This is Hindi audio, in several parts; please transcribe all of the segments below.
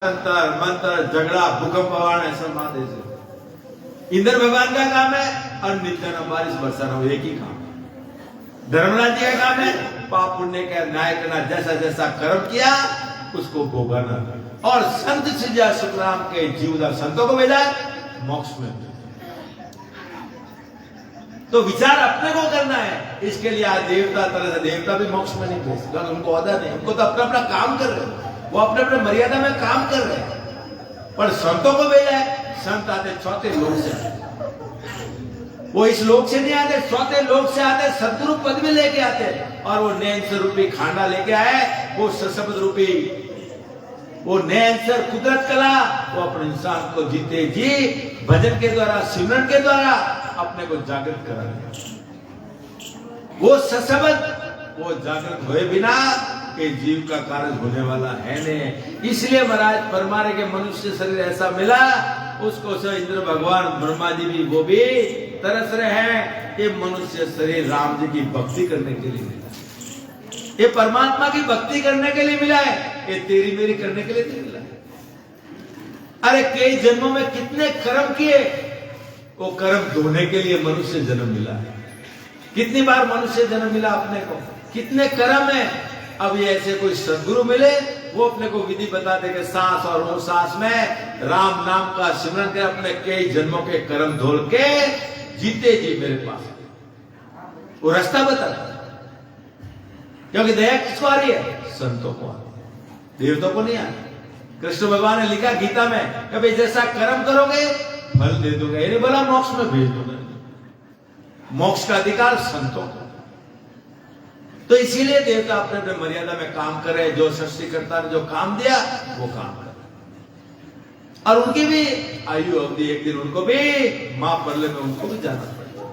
अंतर मंत्र झगड़ा भूकंप आवाण ऐसा माते से इंद्र भगवान का काम है और नित्य न बारिश बरसाना एक ही काम है। धर्मराज जी का काम है पाप पुण्य का न्याय करना, जैसा जैसा कर्म किया उसको भोगना। और संत सिजा सुखराम के जीवदार संतों को भेजा मोक्ष में। तो विचार अपने को करना है। इसके लिए आज देवता तरह से देवता भी मोक्ष में नहीं भेज सकते, उनको अदा नहीं, उनको तो अपना अपना काम कर रहे हैं, वो अपने अपने मर्यादा में काम कर रहे हैं। पर संतों को भेजा है, संत आते चौथे लोक से, वो इस लोक से नहीं आते, चौथे लोक से आते, सदगुरु पद में लेके आते। और वो नैन रूपी खांडा लेके आए, वो सशब्द रूपी, वो नैन कुदरत कला, वो अपने इंसान को जीते जी भजन के द्वारा, सिमरन के द्वारा अपने को जागृत करा दिया। वो सशब्द वो जागृत हुए बिना कि जीव का कार्य होने वाला है नहीं। इसलिए महाराज फरमा रहे कि मनुष्य शरीर ऐसा मिला, उसको से इंद्र भगवान ब्रह्मा जी भी वो भी तरस रहे हैं कि मनुष्य शरीर राम जी की भक्ति करने के लिए मिला, ये परमात्मा की भक्ति करने के लिए मिला है, ये तेरी मेरी करने के लिए नहीं मिला। अरे कई जन्मों में कितने कर्म किए, वो कर्म धोने के लिए मनुष्य जन्म मिला है। कितनी बार मनुष्य जन्म मिला अपने को, कितने कर्म है। अब ये ऐसे कोई सदगुरु मिले, वो अपने को विधि बता दे कि सांस और वो सांस में राम नाम का सिमरन कर अपने कई जन्मों के कर्म धोल के जीते जी मेरे पास, वो रास्ता बता। क्योंकि दया किसको आ रही है? संतों को आ रही है, देवताओं को नहीं आ रही। कृष्ण भगवान ने लिखा गीता में कि भाई जैसा कर्म करोगे फल दे दोगे, ये नहीं बोला मोक्ष में भेज दोगे। मोक्ष का अधिकार संतों को। तो इसीलिए देवता अपने अपने मर्यादा में काम करे, जो सृष्टिकर्ता ने जो काम दिया वो काम करे। और उनकी भी आयु अवधि, एक दिन उनको भी मां परले में उनको भी जाना पड़ेगा।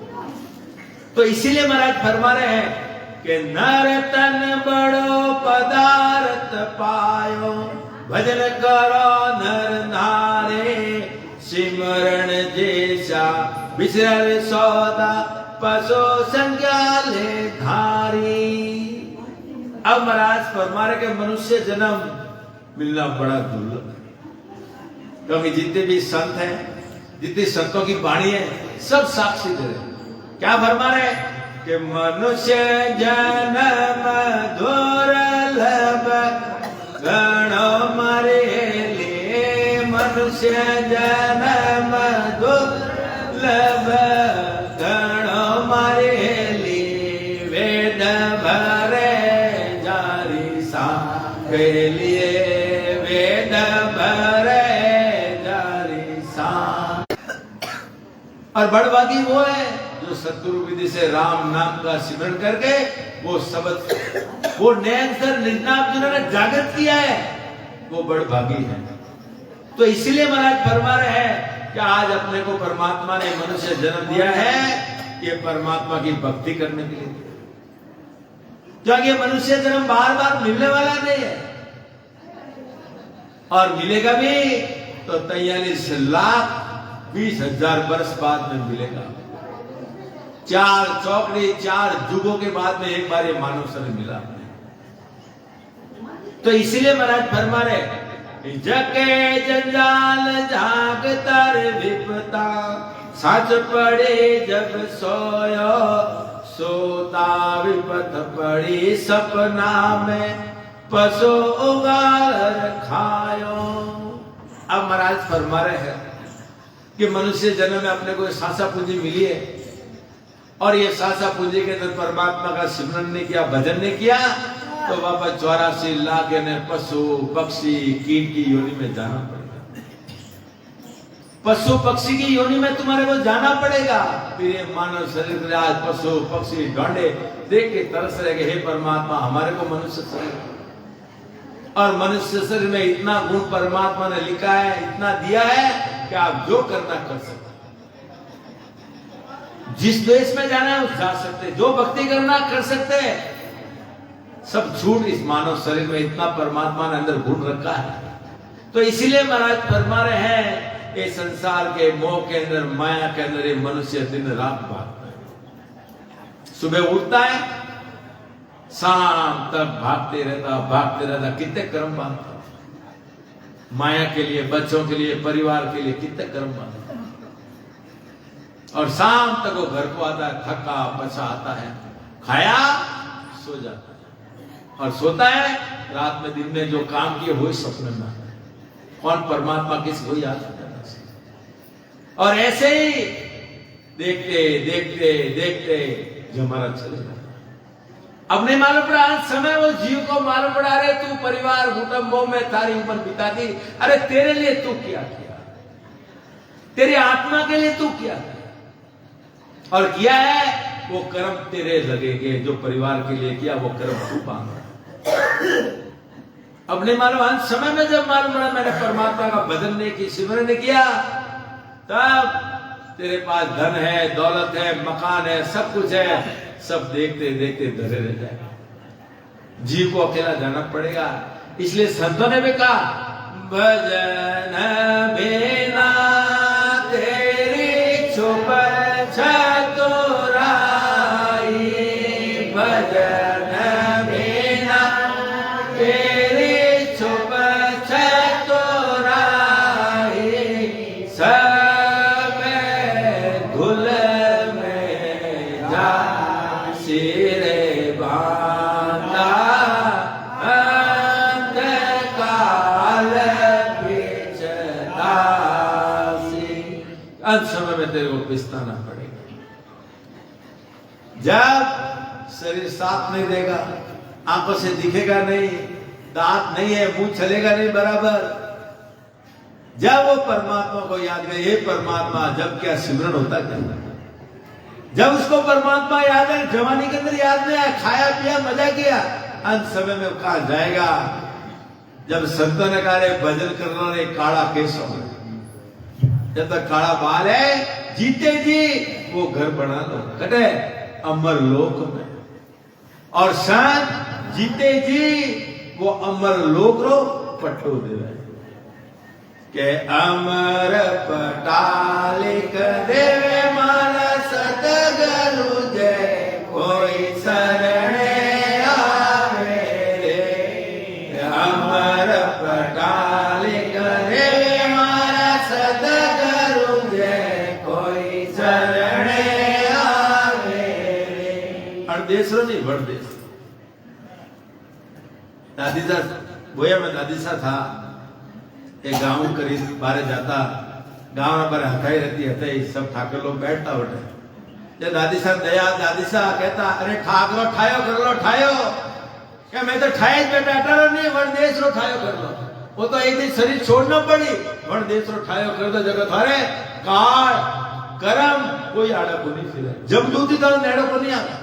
तो इसीलिए महाराज फरमा रहे हैं कि नर तन बड़ो पदार्थ पायो, भजन करो नर नारे, सिमरण जैसा बिसर सौदा, पशु संज्ञा ले धारी। अब महाराज फरमा रहे के मनुष्य जन्म मिलना बड़ा दुर्लभ है। क्योंकि जितने भी संत हैं, जितनी संतों की वाणी है, सब साक्षी दे रहे। क्या फरमा रहे कि मनुष्य जन्म दुर्लभ, गणो मरे ले, मनुष्य जन्म दुर्लभ, गणो मरे ले, वेद भरे जारी सा के लिए, वेद भरे जारी सा। और बड़भागी वो है जो सतगुरु विधि से राम नाम का सिमरन करके वो शब्द, वो नैन सर निजनाम जिन्होंने जागृत किया है, वो बड़भागी है। तो इसीलिए महाराज फरमा रहे हैं कि आज अपने को परमात्मा ने मनुष्य जन्म दिया है, ये परमात्मा की भक्ति करने के लिए। क्योंकि मनुष्य जन्म बार बार मिलने वाला नहीं है, और मिलेगा भी तो 43,20,000 वर्ष बाद में मिलेगा। 4 चौकड़ी 4 युगों के बाद में एक बार ये मानव शरीर मिला। तो इसीलिए महाराज फरमा रहे जके जंजाल जाग तर विपता, सच पड़े जब सोयो, सोता विपत पड़ी सपना में, पशु उगार खायो। अब महाराज फरमा रहे हैं कि मनुष्य जन्म में अपने को सासा पूंजी मिली है, और ये सासा पूंजी के अंदर परमात्मा का सिमरन नहीं किया, भजन नहीं किया, तो बाबा 84 लाख ने पशु पक्षी कीट की योनि में जाना पड़ेगा। पशु पक्षी की योनि में तुम्हारे को जाना पड़ेगा। फिर ये मानव शरीर आज पशु पक्षी ढोंडे देख के तरस रहे, हे परमात्मा हमारे को मनुष्य शरीर, और मनुष्य शरीर में इतना गुण परमात्मा ने लिखा है, इतना दिया है कि आप जो करना कर सकते, जिस देश में जाना है उस जा सकते, जो भक्ति करना कर सकते हैं। सब झूठ इस मानव शरीर में इतना परमात्मा ने अंदर गुण रखा है। तो इसीलिए महाराज फरमा रहे हैं ये संसार के मोह के अंदर, माया के अंदर ये मनुष्य दिन रात भागता है। सुबह उठता है, शाम तक भागते रहता, कितने कर्म बांधता। माया के लिए, बच्चों के लिए, परिवार के लिए कितने कर्म बांधे, और शाम तक वो घर को आता है थका पचा आता है, खाया सो जाता है, और सोता है रात में दिन में जो काम किए वही सपने में आता है। कौन परमात्मा किसी को याद करता है? और ऐसे ही देखते देखते देखते जमाना चले जाता है। अब नहीं मालूम पड़ा, समय वो जीव को मालूम पड़ा, अरे तू परिवार कुटुंबों में तारी उम्र बिता दी, अरे तेरे लिए तू क्या किया, तेरी आत्मा के लिए तू क्या किया, और किया है वो कर्म तेरे लगेंगे, जो परिवार के लिए किया वो कर्म तू पाऊंगा। अब नहीं मालूम, अंत समय में जब मालूम पड़ा मैंने परमात्मा का भजन नहीं की, सिमरन किया, तब तेरे पास धन है, दौलत है, मकान है, सब कुछ है, सब देखते देखते धरे रह जाए, जीव को अकेला जाना पड़ेगा। इसलिए संतों ने भी कहा, भजन बिना तेरी छुप चतुराई, भजन बिना तेरी छुप चतुराई, सब धुल में जा सिरे बांधा, अंत काल बीच दासी। अंत समय में तेरे को पिसताना पड़ेगा। जब शरीर साथ नहीं देगा, आंखों से दिखेगा नहीं, दांत नहीं है, मुंह चलेगा नहीं बराबर, जब वो परमात्मा को याद करे, हे परमात्मा, जब क्या सिमरन होता क्या, जब उसको परमात्मा याद है, जवानी के अंदर याद नहीं आया, खाया पिया मजा किया, अंत समय में कहा जाएगा, जब संतों ने कहा भजन करना रे काला केसो, जब तक काला बाल है, जीते जी वो घर बना लो, कटे अमर लोक में, और संत जीते जी वो अमर लोक रो पट्टो दे रहे के अमर पटालिक देवे माना सतगुरु जय, कोई शरणे आवे रे, अमर पटालिक देवे माना सतगुरु जय, कोई शरणे आवे रे। अड़देसरो नहीं वड़देस। दादी सा गोया में दादी सा था, एक गांव करीब बारे जाता, गांव में बारे हथाई रहती हथाई, सब ठाकर लोग बैठता उठे, जब दादी सा दया, दादी सा कहता, अरे ठाकरो ठायो कर लो, ठायो क्या, मैं तो ठाए बेटा, अटारो नहीं, वरदेश रो ठायो कर लो, वो तो एक दिन शरीर छोड़ना पड़ी, वरदेश रो ठायो कर दो, जगत हरे काल करम कोई आड़ा को नहीं फिरे, जब दूती तो नेड़ो को नहीं आता,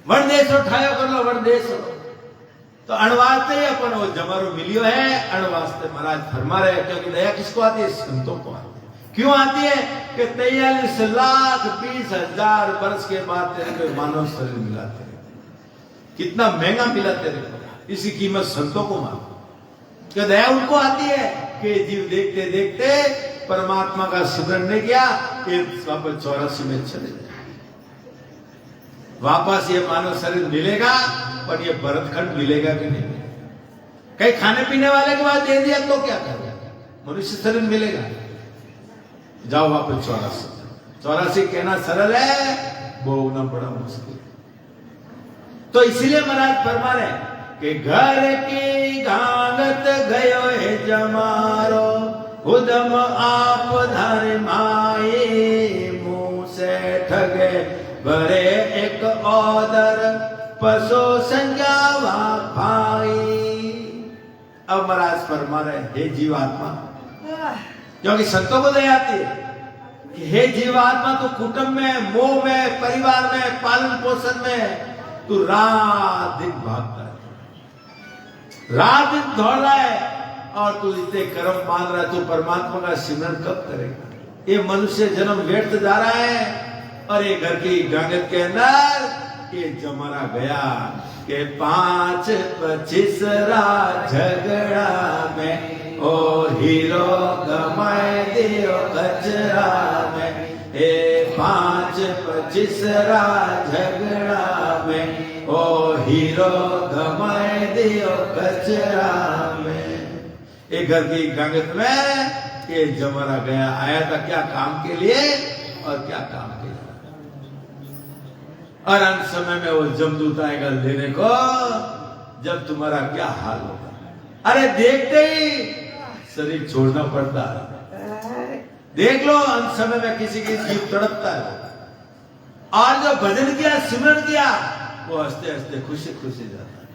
वरदेश रो ठायो कर लो, वरदेश रो। तो अणवास्ते अपन वो जमारो मिलियो है, अणवास्ते महाराज फरमा रहे, क्योंकि दया किसको आती है, संतों को आती है। क्यों आती है कि 43,20,000 वर्ष के बाद तेरे को मानव शरीर मिला, तेरे कितना महंगा मिला तेरे को, इसी कीमत संतों को मानो। क्या दया उनको आती है कि जीव देखते देखते परमात्मा का स्मरण नहीं किया, वापस 84 में चले जाए, वापस ये मानव शरीर मिलेगा, पर ये भरतखंड मिलेगा कि नहीं, कहीं खाने पीने वाले के बाद दे दिया तो क्या करेगा, मनुष्य शरीर मिलेगा, जाओ वापस 84 कहना सरल है, भोगना बड़ा मुश्किल। तो इसीलिए महाराज फरमा रहे कि घर की गांगत गयो है जमारो, उदम आप धर माए, मुंह से ठगे भरे एक औदर, पशु संज्ञावा भाई। अब महाराज फरमा रहे, हे जीवात्मा, क्योंकि संतों को दया आती है कि हे जीवात्मा, तू कुटुंब में, मोह में, परिवार में, पालन पोषण में तू रात दिन भागता है, रात दिन दौड़ रहा है, और तू इतने कर्म बांध रहा है, तू परमात्मा का सिमरन कब करेगा? ये मनुष्य जन्म व्यर्थ जा रहा है, और ये घर की गांगत के अंदर ये जमाना गया के 5-25 झगड़ा में, ओ हीरो गमाए दियो कचरा में, हे 5-25 झगड़ा में, ओ हीरो गमाए दियो कचरा में। एक घर की गांगत में ये जमाना गया, आया था क्या काम के लिए और क्या काम के लिए, और अंत समय में वो जमदूत आएगा लेने को, जब तुम्हारा क्या हाल होगा। अरे देखते ही शरीर छोड़ना पड़ता है। देख लो अंत समय में किसी की जीव तड़पता है, और जो भजन किया, सिमरन किया, वो हंसते हंसते खुशी खुशी जाता है।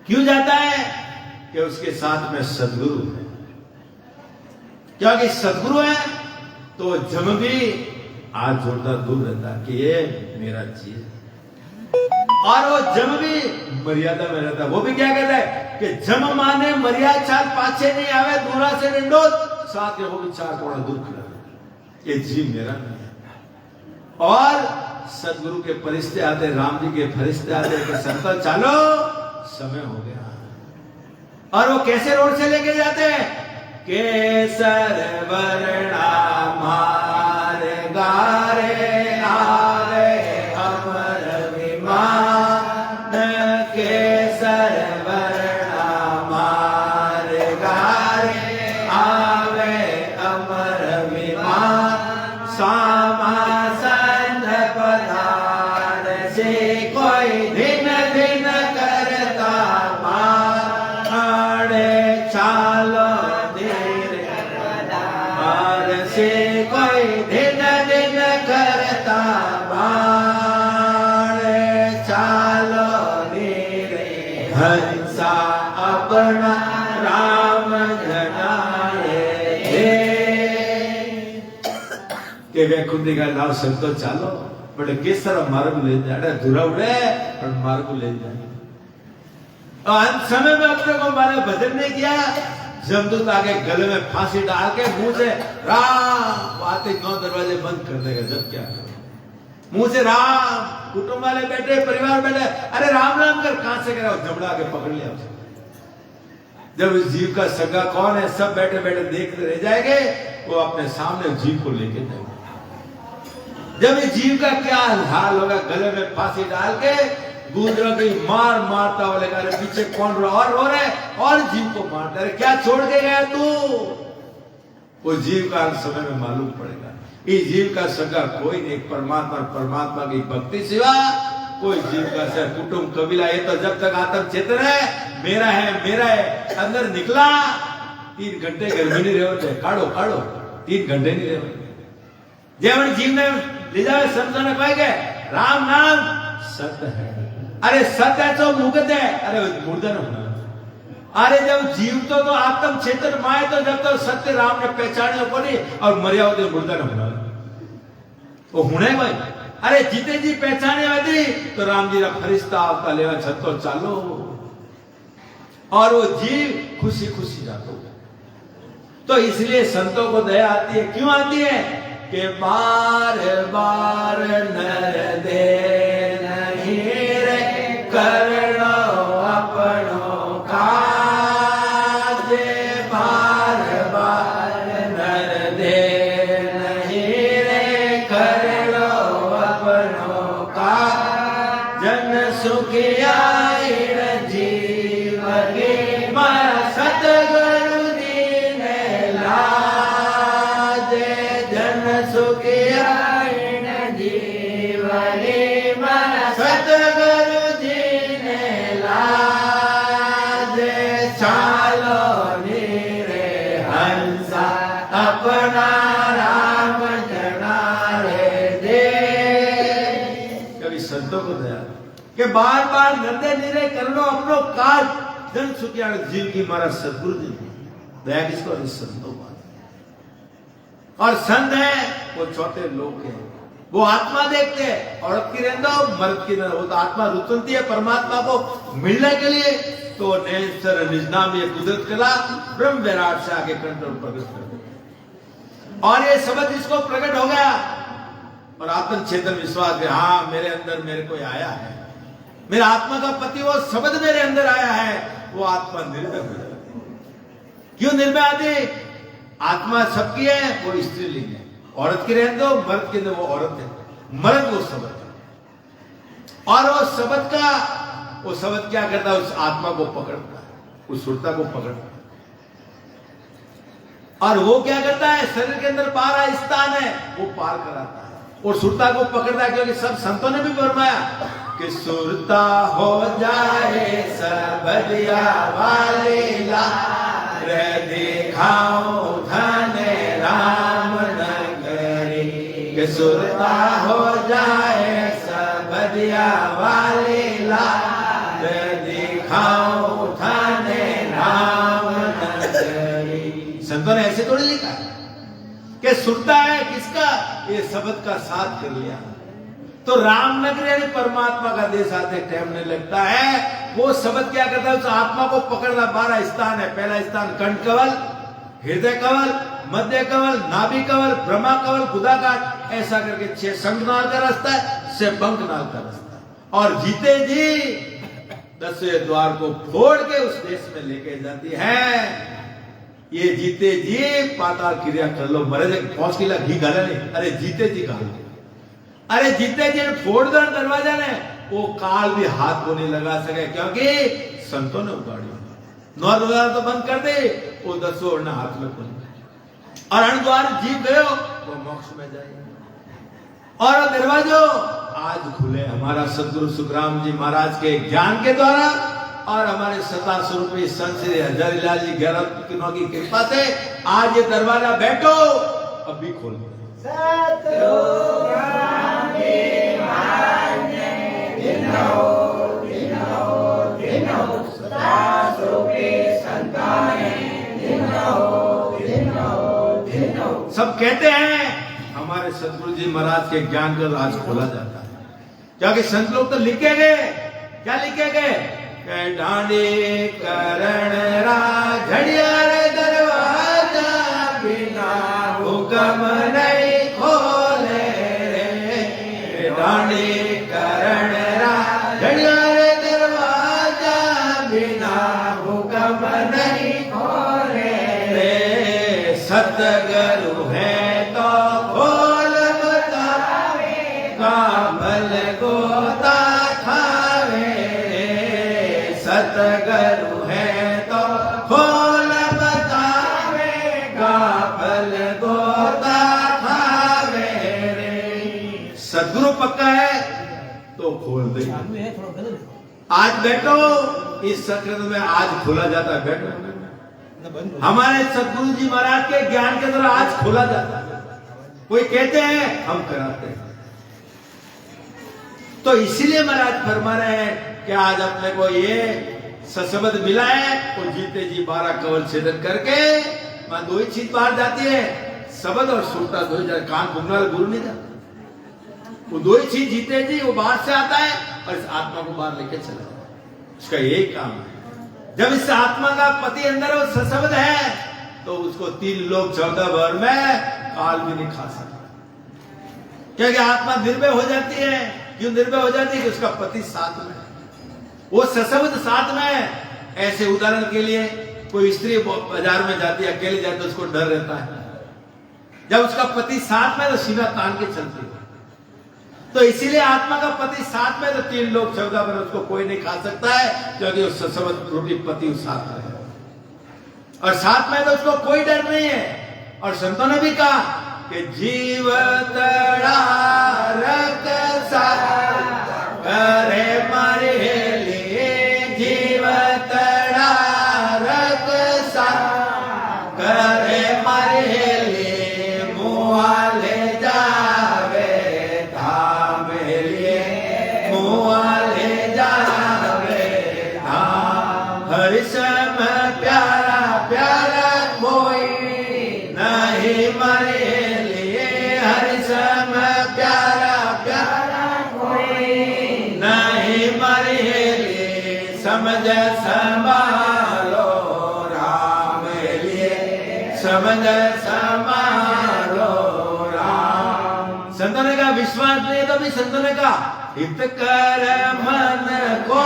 क्यों जाता है? कि उसके साथ में सदगुरु है। क्योंकि सदगुरु है तो जम भी हाथ जोड़ता दूर रहता कि ये मेरा चीज, और वो जम भी मर्यादा में रहता। वो भी क्या कहता है कि जम माने मर्यादा चाल पाछे नहीं आवे, दूरा से निंडोत साथ में, वो भी 4 कोड़ा दूर खड़ा, ये जीव मेरा नहीं है। और सदगुरु के फरिश्ते आते, राम जी के फरिश्ते आते कि संतल चालो, समय हो गया। और वो कैसे रोड से लेके जाते हैं? केसर वर्णा मारे गारे आवे अमर विमान, केसर वर्णा मारे गारे आवे अमर विमान, सामा संध पधार से कोई दिन दिन करता मारे, चालो धीरे पधार से कोई दिन दिन करता मारे, चालो धीरे हंसा अपना राम जनाए के वैकुंठी का नाम संतो चालो, बड़े केसर मार्ग ले जाए, धुरा उड़े और मार्ग ले जाए। अंत समय में अपने को माने भजन नहीं किया, जमदूत आगे गले में फांसी डाल के मुंह से राम, बातें 9 दरवाजे बंद कर देगा। जब क्या मुंह से राम, कुटुंब वाले बैठे, परिवार बैठे, अरे राम राम कर, कहां से करा, जमड़ा के पकड़ लिया उसे। जब इस जीव का सगा कौन है, सब बैठे बैठे देखते रह जाएंगे, वो अपने सामने जीव को लेके जाएंगे। जब इस जीव का क्या हाल होगा, गले में फांसी डाल के गूंजरा की मार मारता हुआ लेगा, अरे पीछे कौन रो रहा है, और जीव को मारता है, क्या छोड़ के गया तू? वो जीव का अंत समय में मालूम पड़ेगा। इस जीव का सगा कोई नहीं, परमात्मा, परमात्मा की भक्ति सिवा कोई जीव का सगा कुटुंब कबीला, ये तो जब तक आत्म चेतन है, मेरा है, अंदर निकला 3 घंटे गर्मी नहीं रहे, काढ़ो 3 घंटे नहीं रहे। जेवण जीव ने ले जाए समझाने पाएंगे, राम नाम सत्य है, अरे सत्य है तो मुगत है, अरे मुर्दन होना। अरे जब जीव तो आत्म चेतन माए, तो जब तक सत्य राम ने पहचाने को नहीं, और मर्यादा तो मुर्दन होना वो होने भाई। अरे जीते जी पहचाने आती तो राम जी का फरिश्ता आपका लेवा छतो चालो, और वो जीव खुशी खुशी जातो। तो इसलिए संतों को दया आती है। क्यों आती है? कि बार बार नर दे नहीं रे, करो अपनों काज, बार बार नर दे नहीं रे, करो अपनों काज, जन सुखिया जीव के सतगुरु दीन लाज, जन सुखिया जीव के सतगुरु दीन लाज, चालो नीरे हंसा अपना राम जनारे दे। कभी संतों को दया कि बार बार नंदे नीरे कर लो अपनो काज, जन सुखिया जीव की मारा सदगुरु जी। दया किसको? संतों को। और संत है वो छोटे लोग हैं, वो आत्मा देखते हैं, औरत की रहना मर्द की रहना, वो तो आत्मा रुचती है परमात्मा को मिलने के लिए। तो नेसर निजनाम ये कुदरत कला ब्रह्म विराट से आगे कंट्रोल प्रकट कर दे, और ये शब्द इसको प्रकट हो गया, और आत्म चेतन विश्वास है, हाँ मेरे अंदर मेरे कोई आया है, मेरा आत्मा का पति वो शब्द मेरे अंदर आया है, वो आत्मा निर्भय हो जाती। क्यों निर्भय आती? आत्मा सबकी है, वो स्त्रीलिंग है, औरत की रहने दो, मर्द के अंदर वो औरत है, मर्द वो शब्द है। और वो शब्द क्या करता है? उस आत्मा को पकड़ता है, उस सुरता को पकड़ता है। और वो क्या करता है, शरीर के अंदर 12 स्थान है, वो पार कराता है और सुरता को पकड़ता है। क्योंकि सब संतों ने भी फरमाया कि सुरता हो जाए सबदिया वाले लाल दिखाओ धन राम नगरी, कि सुरता हो जाए सबदिया वाले लाल दिखाओ धन राम नगरी। संतों ने ऐसे थोड़ी लिखा कि सुरता है किसका, ये शब्द का साथ कर लिया तो रामनगर यानी परमात्मा का देश आते टाइम नहीं लगता है। वो शब्द क्या करता है, उस आत्मा को पकड़ना। 12 स्थान है। पहला स्थान कंठ कवल, हृदय कवल, मध्य कवल, नाभि कवल, ब्रह्मा कवल, गुदाकाठ, ऐसा करके 6 शंखनाल का रास्ता है, 6 बंकनाल का रास्ता है। और जीते जी 10वें द्वार को फोड़ के उस देश में लेके जाती है। ये जीते जी पाताल क्रिया कर लो, मरे पहुंच किला घी गाला नहीं, अरे जीते जी गाल, अरे जीते जी फोड़ दो दरवाजा ने, वो काल भी हाथ को नहीं लगा सके, क्योंकि संतों ने उगाड़ी। 9 दरवाजा तो बंद कर दे, वो 10 ओढ़ना हाथ में खुल गए और द्वार जीत गए वो मोक्ष में जाए। और दरवाजो आज खुले हमारा सदगुरु सुखराम जी महाराज के ज्ञान के द्वारा और हमारे सता स्वरूपी संत श्री हजारीलाल जी गैरत की कृपा से आज ये दरवाजा बैठो अभी खोल दो। सब कहते हैं हमारे सदगुरु जी महाराज के ज्ञान का आज खोला जाता है, क्योंकि संत लोग तो लिखे गए, क्या लिखे गए, डांडे करण राघड़िया दरवाजा बिना हुक्म नहीं खोले रे, डांडे करण राघड़िया दरवाजा बिना हुक्म नहीं खोले रे, सतगुरु है तो खोल बतावे, काबल गोता खावे, सतगुरु है तो खोल बतावे, काबल गोता खावे रे। सतगुरु पक्का है तो खोल दे। आज बैठो इस सत्र में, आज खोला जाता है, बैठो हमारे सदगुरु जी महाराज के ज्ञान के द्वारा आज खोला जाता है। कोई कहते हैं हम कराते हैं, तो इसीलिए महाराज फरमा रहे हैं कि आज अपने को ये सशब्द मिला है। वो जीते जी 12 कवल छेदन करके वहां 2 ही चीज बाहर जाती है, शब्द और सूटा 2 ही जाए, कान घूमने वाला गुरु नहीं जाता। वो 2 ही चीज जीते जी वो बाहर से आता है और इस आत्मा को बाहर लेके चला जाता है। उसका यही काम है। जब इस आत्मा का पति अंदर वो सशब्द है तो उसको 3 लोग 14 भर में काल भी नहीं खा सकता, क्योंकि आत्मा निर्भय हो जाती है। क्यों निर्भय हो जाती है कि उसका पति साथ में, वो सशब्द साथ में। ऐसे उदाहरण के लिए कोई स्त्री बाजार में जाती है, अकेले जाती है, उसको डर रहता है। जब उसका पति साथ में तो सीना तान के चलती है। तो इसीलिए आत्मा का पति साथ में तो 3 लोग 14 भर उसको कोई नहीं खा सकता है, क्योंकि उस सशब्द रूपी पति साथ है और साथ में तो उसको कोई डर नहीं है। और संतों ने भी कहा कि जीव तड़ारक सा करे मारे लिए, जीव तड़ारक सा करे मारे लिए, मुआ ले जावे धाम लिए, मुआ ले जावे धाम। हरि सम प्यारा प्यारा कोई नहीं मरे लिए, हरि सम प्यारा प्यारा कोई नहीं मरे लिए, समझ संभालो राम लिए, समझ संभालो राम। संतों ने कहा विश्वास नहीं तो भी संतों ने कहा हित कर मन को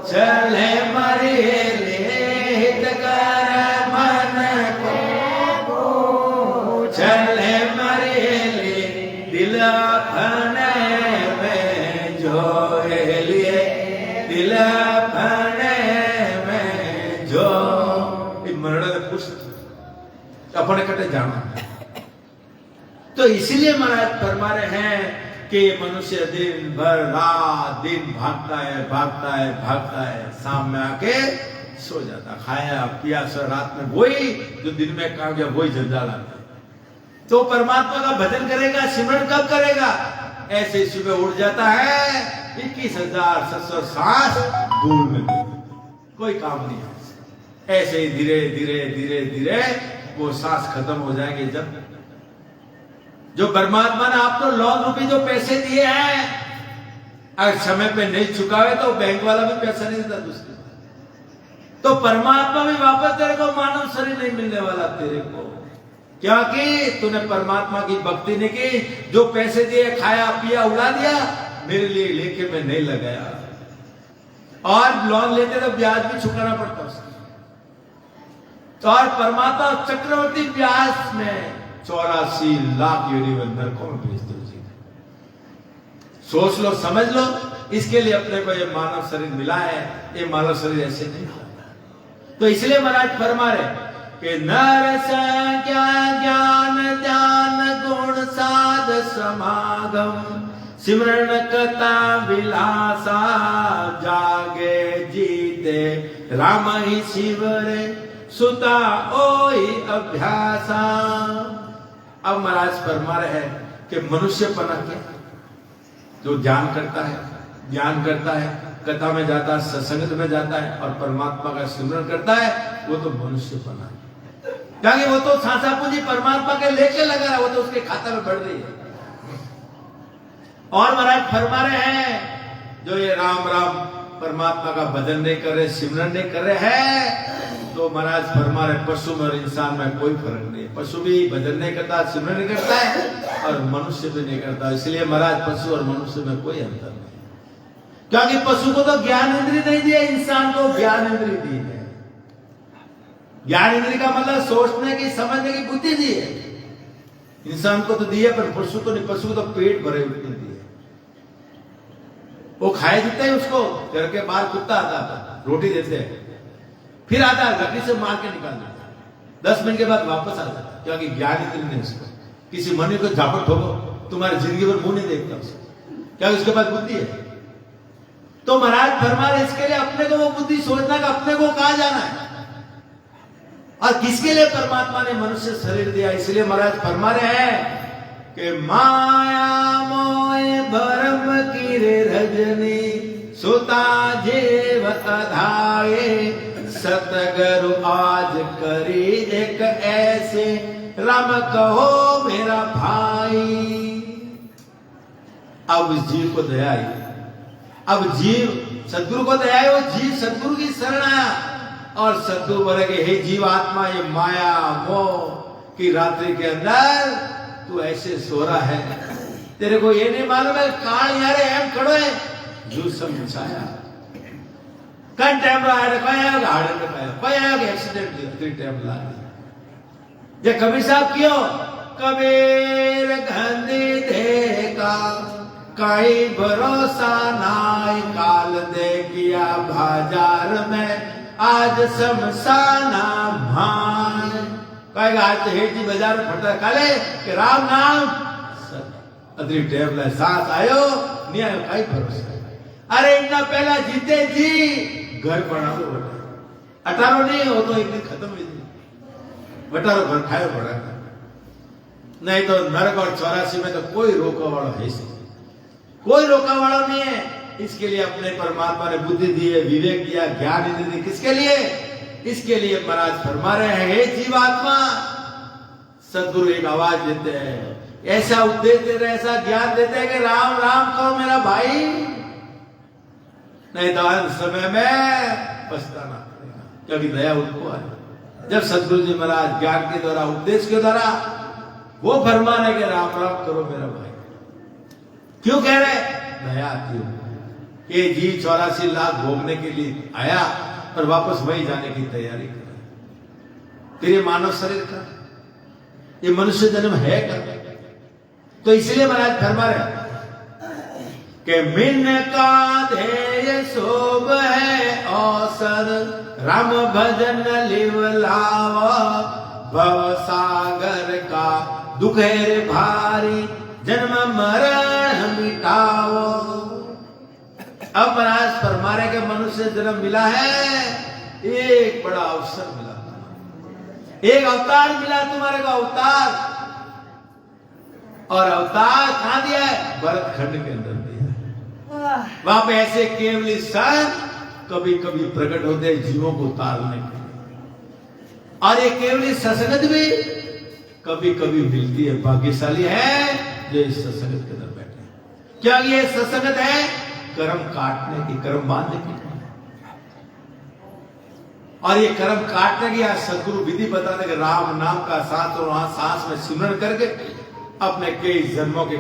चले मरे लिए, हित कर मन को चले मरे लिए, दिल अपने में जो लिए, दिल अपने में जो। मरण पुष्ट अपने कटे जाना। तो इसलिए महाराज फरमा रहे हैं कि मनुष्य दिन भर रात दिन भागता है, शाम में आके सो जाता, खाया पिया रात में वही जो दिन में काम किया वही जंजाल आता। तो परमात्मा का भजन करेगा, सिमरन कब करेगा? ऐसे सुबह उठ जाता है 21,700 सांस धूल में, कोई काम नहीं है। ऐसे ही धीरे धीरे वो सांस खत्म हो जाएंगे। जब जो परमात्मा ने आपको लोन रूपी जो पैसे दिए हैं, अगर समय पे नहीं चुकावे तो बैंक वाला भी पैसा नहीं देता दूसरे। तो परमात्मा भी वापस तेरे को मानव शरीर नहीं मिलने वाला तेरे को, क्योंकि तूने परमात्मा की भक्ति नहीं की। जो पैसे दिए खाया पिया उड़ा दिया, मेरे लिए लेके मैं नहीं लगाया। और लोन लेते तो ब्याज भी चुकाना पड़ता उसको। तो और परमात्मा चक्रवर्ती ब्याज में 84 लाख योनि में नरकों में भेज दो जी। सोच लो, समझ लो। इसके लिए अपने को ये मानव शरीर मिला है। ये मानव शरीर ऐसे नहीं होता। तो इसलिए महाराज फरमा रहे कि नर ज्ञान ध्यान गुण साध समागम सिमरण कथा विलासा जागे जीते राम ही शिवरे सुता ओई अभ्यासा। अब महाराज फरमा रहे हैं कि मनुष्यपना क्या? जो ध्यान करता है, ज्ञान करता है, कथा में जाता है, सत्संग में जाता है और परमात्मा का सिमरन करता है, वो तो मनुष्यपना है। क्योंकि वो तो सांसा पूंजी परमात्मा के लेके लगा रहा, वो तो उसके खाता में बढ़ रही है। और महाराज फरमा रहे हैं जो ये राम राम परमात्मा का भजन नहीं कर रहे, सिमरन नहीं कर रहे हैं, तो महाराज फरमा रहे पशु में और इंसान में कोई फर्क नहीं। पशु भी भजन नहीं करता, सिमरन नहीं करता है और मनुष्य भी नहीं करता। इसलिए महाराज पशु और मनुष्य में कोई अंतर नहीं, क्योंकि पशु को तो ज्ञान इंद्रिय नहीं दिया, इंसान को ज्ञान इंद्रिय दी है। ज्ञान इंद्रिय का मतलब सोचने की, समझने की बुद्धि दी है। इंसान को तो दिया पर पशु को नहीं। पशु को तो पेट भरे उठने दिए, वो खाए देते हैं उसको। घर के बाहर कुत्ता आता, रोटी देते हैं, फिर आता है लकड़ी से मार के निकाल देता है, 10 मिनट के बाद वापस आ जाता है, क्योंकि ज्ञान इंद्रिय नहीं उसको। किसी मनुष्य को झापट ठोको, तुम्हारी जिंदगी भर मुंह नहीं देखता उसको, क्या उसके पास बुद्धि है? तो महाराज फरमा रहे इसके लिए अपने को वो बुद्धि सोचना कि अपने को कहां जाना है और किसके लिए परमात्मा ने मनुष्य शरीर दिया। इसलिए महाराज फरमा रहे हैं कि माया मोय भरम की रे रजनी सुता जेव अधाए सतगुरु आज करी एक ऐसे राम कहो मेरा भाई। अब जीव को दया आई, अब जीव सदगुरु को दया आई, वो जीव सदगुरु की शरण आया और सदगुरु बोले कि हे जीव आत्मा, ये माया मोह की रात्रि के अंदर तू ऐसे सो रहा है, तेरे को ये नहीं मालूम है काल यारे एम खड़ो है जू समझाया कन टाइम आया कया हार्ट अटैक आया कया एक्सीडेंट थी टाइम ला ये कबीर साहब क्यों कबीर घंदी देखा कहीं भरोसा नाई काल दे किया बाजार में आज समसाना भान कहेगा आज हेठी बाजार में फटा काले कि राम नाम अदरी टेबल है सांस आयो नहीं आयो कई भरोसा। अरे इतना पहला जीते जी घर बना दो अठारो नहीं हो तो एक दिन खत्म हुई थी बटारो घर खायो पड़ा नहीं तो नरक और 84 में तो कोई रोका वाला है, कोई रोका वाला नहीं है। इसके लिए अपने परमात्मा ने बुद्धि दी है, विवेक दिया, ज्ञान दी। किसके लिए? इसके लिए महाराज फरमा रहे हैं हे जीवात्मा, सदगुरु एक आवाज देते हैं, ऐसा उपदेश देते हैं, ऐसा ज्ञान देते हैं कि राम राम कहो मेरा भाई, नहीं तो अंत समय में पछताना पड़ेगा। क्योंकि दया उनको है जब सदगुरु जी महाराज ज्ञान के द्वारा उपदेश के द्वारा वो फरमा रहे कि राम राम करो मेरा भाई। क्यों कह रहे? दया आती है कि जी 84 लाख भोगने के लिए आया और वापस वही जाने की तैयारी कर। तेरे मानव शरीर का ये मनुष्य जन्म है का? तो इसलिए महाराज फरमा रहे कि मिन का ध्येय शोभ है अवसर राम भजन लिव लावा भव सागर का दुख है भारी, जन्म मरण मिटाओ। अब महाराज फरमा रहे कि मनुष्य जन्म मिला है, एक बड़ा अवसर मिला, एक अवतार मिला तुम्हारे को, अवतार। और अवतार कहां दिया है? भरत खंड के अंदर दिया है। वहां पे ऐसे केवली संत कभी कभी प्रकट होते हैं जीवों को उतारने के लिए, और ये केवली सत्संग भी कभी कभी मिलती है। भाग्यशाली है जो इस सत्संग के अंदर बैठे हैं। क्या ये सत्संग है? कर्म काटने की, कर्म बांधने की। और ये कर्म काटने की आज सदगुरु विधि बताते कि राम नाम का सांस और वहां सांस में सिमरण करके अपने कई जन्मों के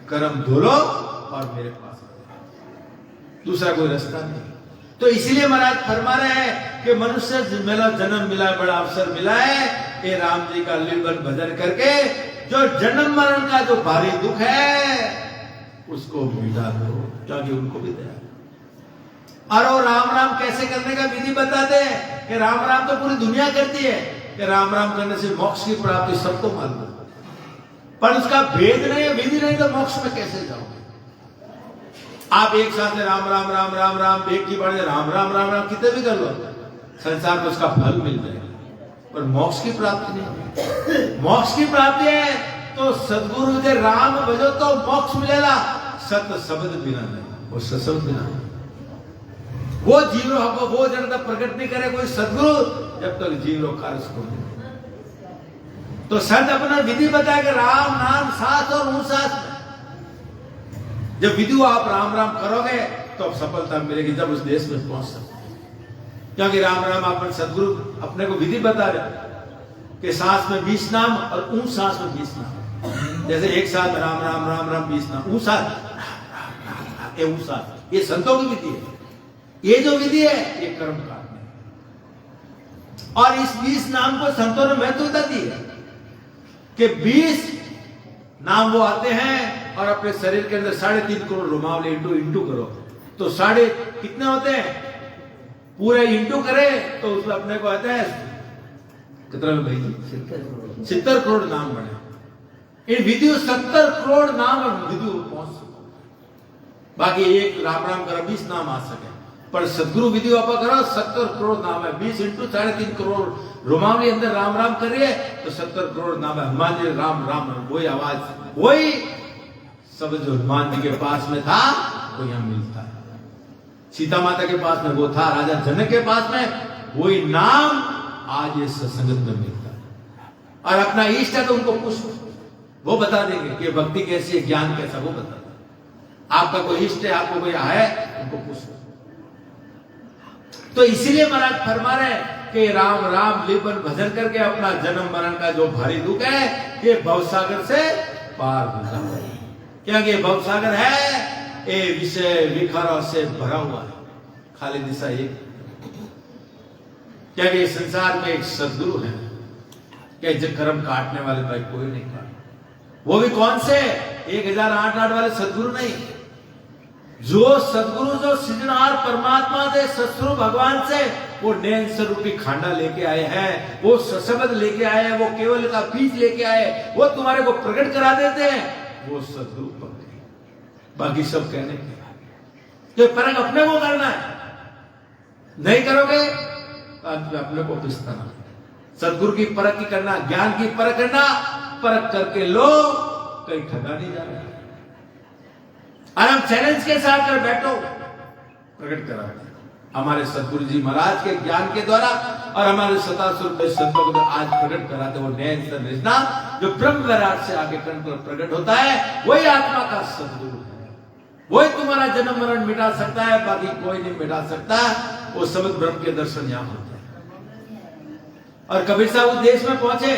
कर्म धो लो और मेरे पास दूसरा कोई रास्ता नहीं। तो इसीलिए महाराज फरमा रहे हैं कि मनुष्य मिला, जन्म मिला, बड़ा अवसर मिला है, ये राम जी का लीलन भजन करके जो जन्म मरण का जो भारी दुख है उसको मिटा दो, क्योंकि उनको भी दया। और वो राम राम कैसे करने का विधि बताते हैं कि राम राम तो पूरी दुनिया करती है, कि राम राम करने से मोक्ष की प्राप्ति सबको मालूम, पर उसका भेद नहीं, विधि नहीं, तो मोक्ष में कैसे जाओगे? आप एक साथ राम राम राम राम राम एक की बार राम राम राम राम कितने भी कर लो, संसार में उसका फल मिल जाएगा, पर मोक्ष की प्राप्ति नहीं। मोक्ष की प्राप्ति है तो सदगुरु से राम भजो तो मोक्ष मिलेगा, सत्य शब्द बिना नहीं, वो सत्संग बिना नहीं। वो जीव हमको वो जब तक प्रकट नहीं करे कोई सदगुरु, जब तक जीव कार्य को नहीं। तो संत अपना विधि बताया कि राम नाम साथ और मुंह साथ में जब विधि आप राम राम करोगे तो अब सफलता मिलेगी, जब उस देश में पहुंच सकते। क्योंकि राम राम अपन सदगुरु अपने को विधि बता रहे कि सांस में 20 नाम और ऊं सांस में 20 नाम। जैसे एक साथ राम राम राम राम 20 नाम, ऊं साथ ऊं साथ, ये संतों की विधि है। ये जो विधि है ये कर्म काटने, और इस 20 नाम को संतों ने महत्वता दी है कि 20 नाम वो आते हैं और अपने शरीर के अंदर 3.5 करोड़ रुमावले इंटू करो तो कितने होते हैं? पूरे इंटू करे तो उसमें अपने को आता है कितना में भाई 70 करोड़ नाम बने। इन विधि 70 करोड़ नाम विधि पहुंच सको, बाकी एक राम राम करो 20 नाम आ सके, पर सदगुरु विधि आप करो 70 करोड़ नाम है, 20 इंटू 3.5 करोड़ रुमावली अंदर राम राम करिए तो 70 करोड़ नाम है। हनुमान जी राम राम, वही आवाज, वही सब जो हनुमान जी के पास में था वो यहां मिलता है। सीता माता के पास में वो था, राजा जनक के पास में वही नाम आज ये सत्संग में मिलता है। और अपना इष्ट है तो उनको पूछो, वो बता देंगे कि भक्ति कैसी है, ज्ञान कैसा, वो बता देंगे। आपका कोई इष्ट है, आपको कोई है, उनको पूछो। तो इसीलिए महाराज फरमा रहे कि राम राम लीपन भजन करके अपना जन्म मरण का जो भारी दुख है ये भवसागर से पार हो जाए। क्योंकि भवसागर है ये विषय विकारों से भरा हुआ है, खाली दिशा एक। क्योंकि इस संसार में एक सदगुरु है कि जो कर्म काटने वाले भाई कोई नहीं काट, वो भी कौन से 1008 वाले सदगुरु नहीं, जो सदगुरु जो सृजनहार परमात्मा से सतगुरु भगवान से वो नैन स्वरूपी खांडा लेके आए हैं, वो शब्द लेके आए हैं, वो केवल का बीज लेके आए, वो तुम्हारे को प्रकट करा देते हैं, वो सदगुरु पकड़े। बाकी सब कहने के तो परख अपने को करना है, नहीं करोगे तो अपने को पिछताना। सदगुरु की परख की करना, ज्ञान की परख करना, परख करके लो, कहीं ठगा नहीं जा रहा। और हम चैलेंज के साथ कर बैठो, प्रकट करा हमारे सदगुरु जी महाराज के ज्ञान के द्वारा और हमारे 1700 संतों को आज प्रकट कराते वो नैन संरचना जो ब्रह्म विराट से आगे कण प्रकट होता है, वही आत्मा का सदगुरु है, वही तुम्हारा जन्म मरण मिटा सकता है, बाकी कोई नहीं मिटा सकता। वो समझ ब्रह्म के दर्शन यहां होते हैं। और कबीर साहब उस देश में पहुंचे,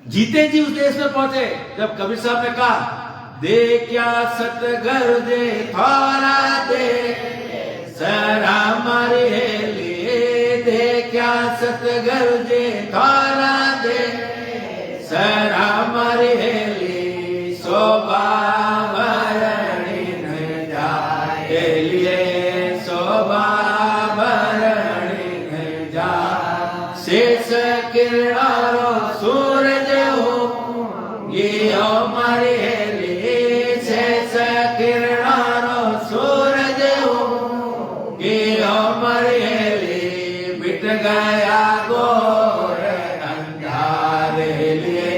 जीते जी उस देश में पहुंचे, जब कबीर साहब ने कहा दे क्या सतगर दे थारा दे सरा मारे लिए, दे क्या सतगर दे थारा दे सरा मारे लिए, शोभा भरणी न जाए लिए, शोभा भरणी न जाए, से किरणारो सूरज हो ये मारी हेली शेष किरणारो सूरज हो ये मारी हेली मिट गया गोर अंधारे लिए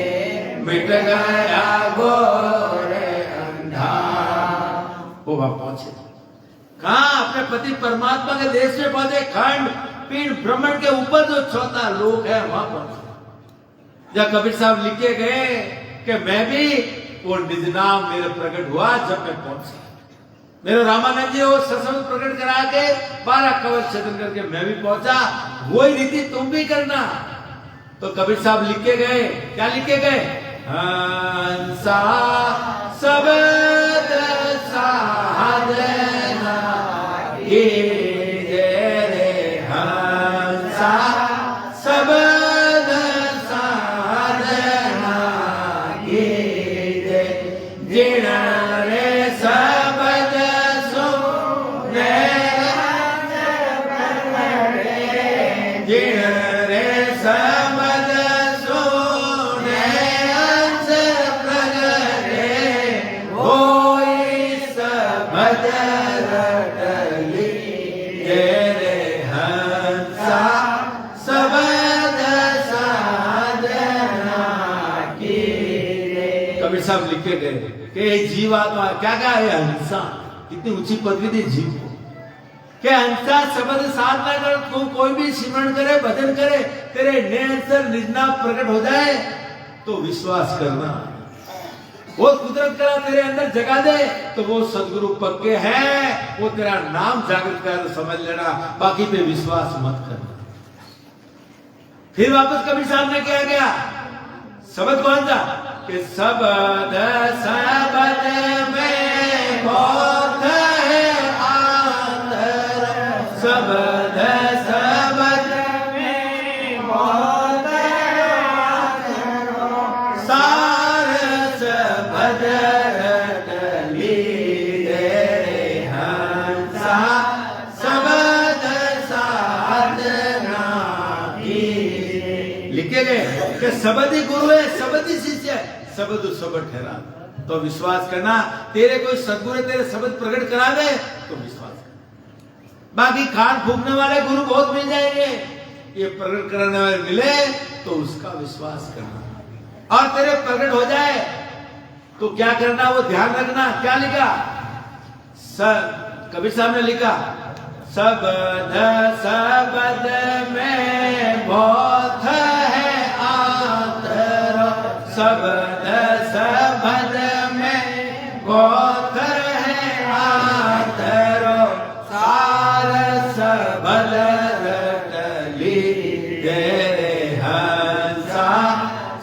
मिट गया गोर अंधार। वो वहां पहुंचे कहा अपने पति परमात्मा के देश में पहुंचे, खंड पीठ ब्रह्मांड के ऊपर जो चौथा लोक है वहां पहुंचे। जब कबीर साहब लिखे गए कि मैं भी वो निज नाम मेरे प्रकट हुआ जब मैं पहुंचा, मेरे रामानंद जी वो सत्संग प्रकट करा के 12 कवच छेदन करके मैं भी पहुंचा, वही रीति तुम भी करना। तो कबीर साहब लिखे गए, क्या लिखे गए? हंसा शब्द साधना की रे हंसा शब्द साधना की जिन रे शब्द सुने जिन रे शब्द सुने अंश प्रगटे होई शब्द रटली तेरे हंसा शब्द साधना की। कबीर साहब लिखे गए कि जीवात्मा क्या क्या है हंसा, कितनी ऊंची पदवी दी जीव को कि हंसा शब्द साधना कर, तू कोई भी सिमरण करे भजन करे तेरे नेत्र निज नाम प्रकट हो जाए तो विश्वास करना, वो कुदरत करा तेरे अंदर जगा दे तो वो सदगुरु पक्के हैं, वो तेरा नाम जागृत कर समझ लेना, बाकी पे विश्वास मत करना। फिर वापस कबीर साहब ने क्या गया शब्द कौन सा कि शब्द शब्द में बहुत है आंतर, शब्द शब्द में बहुत है आंतर, सार शब्द रटली रे हंसा शब्द साधना की। लिखे गए कि शब्द ही गुरु है, शब्द ही शिष्य है, शब्द शब्द ठहरा। तो विश्वास करना तेरे कोई सदगुरु तेरे शब्द प्रकट करा दे तो विश्वास कर, बाकी खान फूकने वाले गुरु बहुत मिल जाएंगे, ये प्रकट कराने वाले मिले तो उसका विश्वास करना। और तेरे प्रकट हो जाए तो क्या करना वो ध्यान रखना। क्या लिखा कबीर साहब ने लिखा शब्द शब्द में बहुत है आंतर, शब्द शब्द में बहुत है आंतर, सार शब्द रटली तेरे हंसा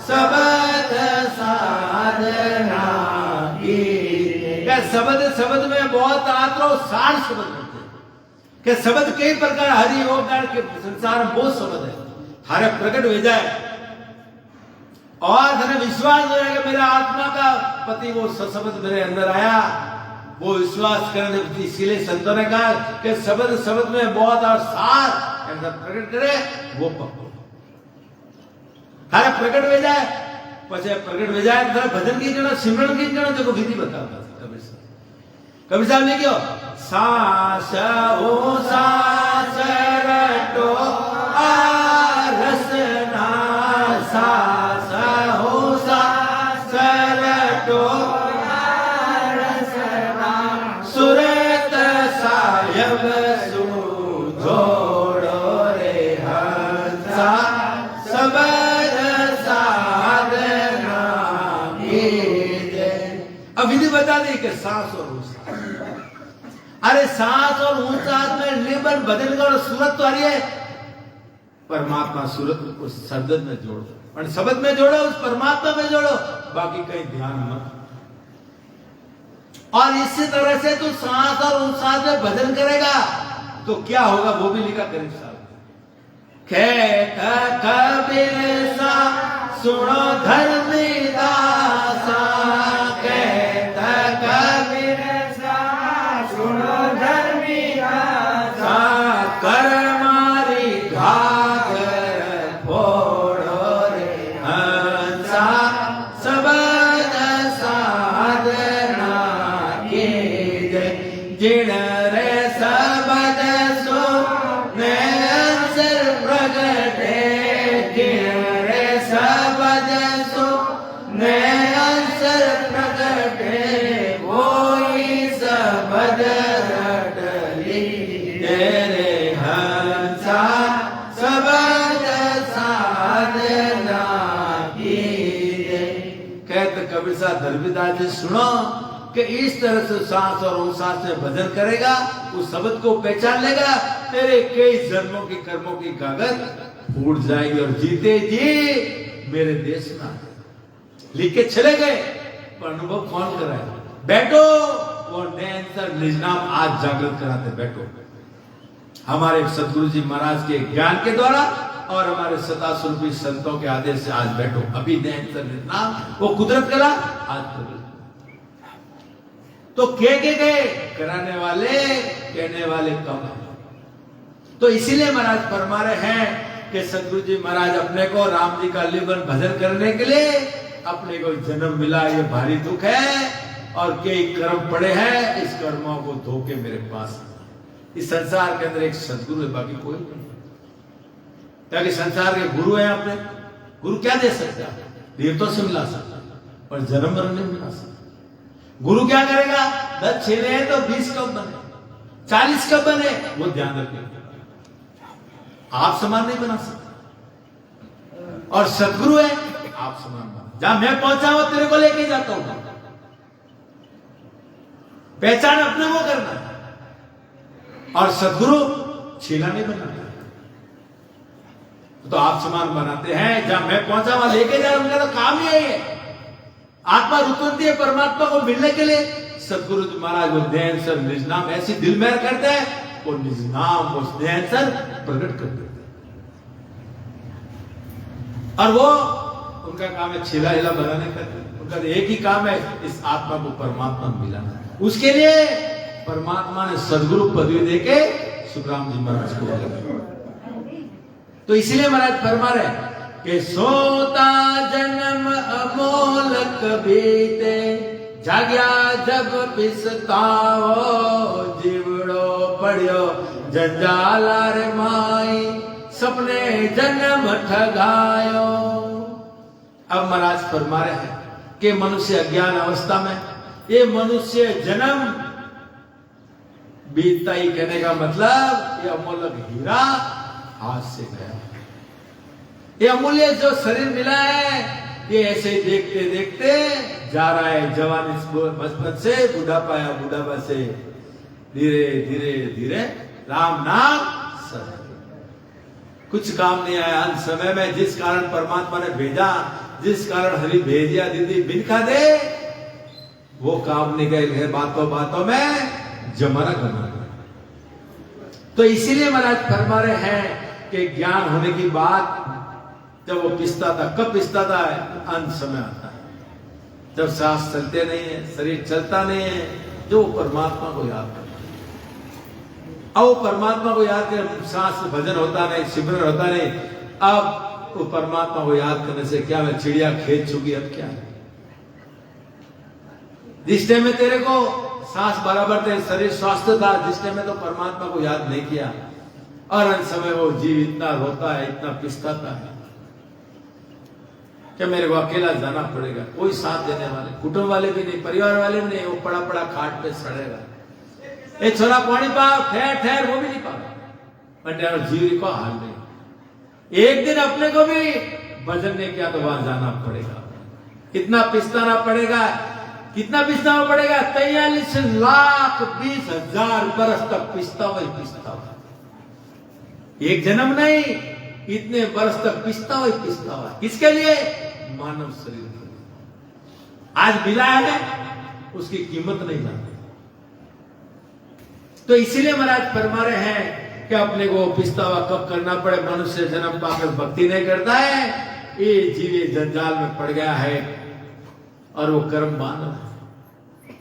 शब्द साधना की। क्या शब्द शब्द में बहुत आंतर सार शब्द के शब्द कई प्रकार हरि ओम के संसार में बहुत शब्द है, थारे प्रकट हो जाए और थारे विश्वास हो जाएगा मेरा आत्मा का पति वो शब्द मेरे अंदर आया, वो विश्वास करने, इसीलिए संतों ने कहा कि शब्द शब्द में बहुत और सार अंदर प्रकट करे वो पक्को थारे प्रकट हो जाए, पचे प्रकट हो जाए तो भजन की जनो सिमरन की जनो देखो विधि बताता कबीर साहब ने क्यों सांस हो सांस रटो आरसना, सांस हो सांस रटो आरसना, सुरत सायब सुझोड़ो रे हंसा शब्द साधना कीजे। अब विधि बता दी कि सांस और अरे सांस और ऊंचास में निबन भजन करो, सूरत तो आ रही है परमात्मा, सूरत उस शब्द में जोड़ो और शब्द में जोड़ो, उस परमात्मा में जोड़ो, बाकी कहीं ध्यान मत। और इसी तरह से तू सांस और ऊंचास में भजन करेगा तो क्या होगा वो भी लिखा करीब साहब। कहत कबीर सा सुनो धर्मीदासा, कहत कबीर सुनो धर्मीदासा, कर मारी घाघर धर्मदास जी सुनो कि इस तरह से सांस और उस सांस में भजन करेगा, उस शब्द को पहचान लेगा, तेरे कई जन्मों की कर्मों की कागज उड़ जाएगी और जीते जी मेरे देश में लिख के चले गए। पर अनुभव कौन कराए? बैठो, वो नैनसर निज नाम आज जागृत कराते। बैठो, हमारे सदगुरु जी महाराज के ज्ञान के द्वारा और हमारे सतास्वरूपी संतों के आदेश से आज बैठो। अभी नैनसर निज नाम वो कुदरत कला आज कुदरत। तो के गए कराने वाले, कहने वाले कम है। तो इसीलिए महाराज फरमा रहे हैं कि सदगुरु जी महाराज अपने को राम जी का लिवन भजन करने के लिए अपने को जन्म मिला, ये भारी दुख है और कई कर्म पड़े हैं, इस कर्मों को धो के मेरे पास। इस संसार के अंदर एक सदगुरु है, बाकी कोई नहीं। ताकि संसार के गुरु हैं अपने, गुरु क्या दे सकता है? देवतों से मिला सकता और जन्म मरण नहीं मिला सकता। गुरु क्या करेगा? 10 छेले हैं तो 20 कब बने, 40 कब बने, वो ध्यान रखेगा। आप समान नहीं बना सकते। और सदगुरु है आप समान बना। जहां मैं पहुंचा हूं तेरे को लेके जाता हूं। पहचान अपने को करना है। और सदगुरु छेला नहीं बनाता, तो आप समान बनाते हैं। जहां मैं पहुंचा वहां लेके जा, उनका तो काम ही है। आत्मा रुकती है परमात्मा को मिलने के लिए। सदगुरु जी महाराज वो नैन सर निज नाम ऐसी दिल में करते हैं, वो निज नाम उस नैन सर प्रकट कर देते हैं। और वो उनका काम है छेला हिला बनाने का। उनका एक ही काम है, इस आत्मा को परमात्मा मिलाना। उसके लिए परमात्मा ने सदगुरु पदवी देके सुखराम जी महाराज को दिया। तो इसीलिए महाराज फरमा रहे कि सोता जन्म अमोलक बीते, जाग्या जब पिसताओ, जीवड़ो पड़ियो जंजाला रे माई, सपने जन्म ठगायो। अब महाराज फरमा रहे हैं कि मनुष्य अज्ञान अवस्था में ये मनुष्य जन्म बीतता ही, कहने का मतलब ये अमोलक हीरा हाथ से गया। ये अमूल्य जो शरीर मिला है, ये ऐसे ही देखते देखते जा रहा है। जवानी बचपन से बुढ़ापा या बुढ़ापा से धीरे धीरे धीरे राम नाम सदा कुछ काम नहीं आया। अंत समय में जिस कारण परमात्मा ने भेजा, जिस कारण हरि भेजिया दीदी बिनखा दे, वो काम नहीं गए। बातों बातों में जमाना गमा। तो इसीलिए महाराज फरमा रहे हैं कि ज्ञान होने की बात जब वो पिसता था, कब पिसता था? अंत समय आता है, जब सांस चलते नहीं है, शरीर चलता नहीं है, जो परमात्मा को याद करता है। अब वो परमात्मा को याद कर, सांस भजन होता नहीं, सिमरन होता नहीं। अब वो परमात्मा को याद करने से क्या है? चिड़िया खेत चुकी, अब क्या है? जिस टाइम में तेरे को सांस बराबर थे, शरीर स्वस्थ था, जिस टाइम में तो परमात्मा को याद नहीं किया, और अंत समय वो जीव इतना रोता है, इतना पिसता है कि मेरे को अकेला जाना पड़ेगा। कोई साथ देने वाले, कुटुंब वाले भी नहीं, परिवार वाले भी नहीं। वो पड़ा पड़ा खाट पे सड़ेगा। एक छोरा पानी पाओ, ठहर ठहर, वो भी नहीं पाओ। जीव को हाल नहीं। एक दिन अपने को भी भजन नहीं किया तो वहां जाना पड़ेगा। कितना पिसताना पड़ेगा, कितना पिसताना पड़ेगा? 43,20,000 बरस तक पिसता हुआ ही पिसता हुआ। एक जन्म नहीं, इतने बरस तक पिसता हुआ ही पिसता हुआ। किसके लिए? मानव शरीर के लिए। आज मिला है, उसकी कीमत नहीं जानते। तो इसीलिए महाराज फरमा रहे हैं कि अपने को पिसता हुआ कब करना पड़े। मनुष्य जन्म पाकर भक्ति नहीं करता है, ये जीवे जंजाल में पड़ गया है और वो कर्म मानव है।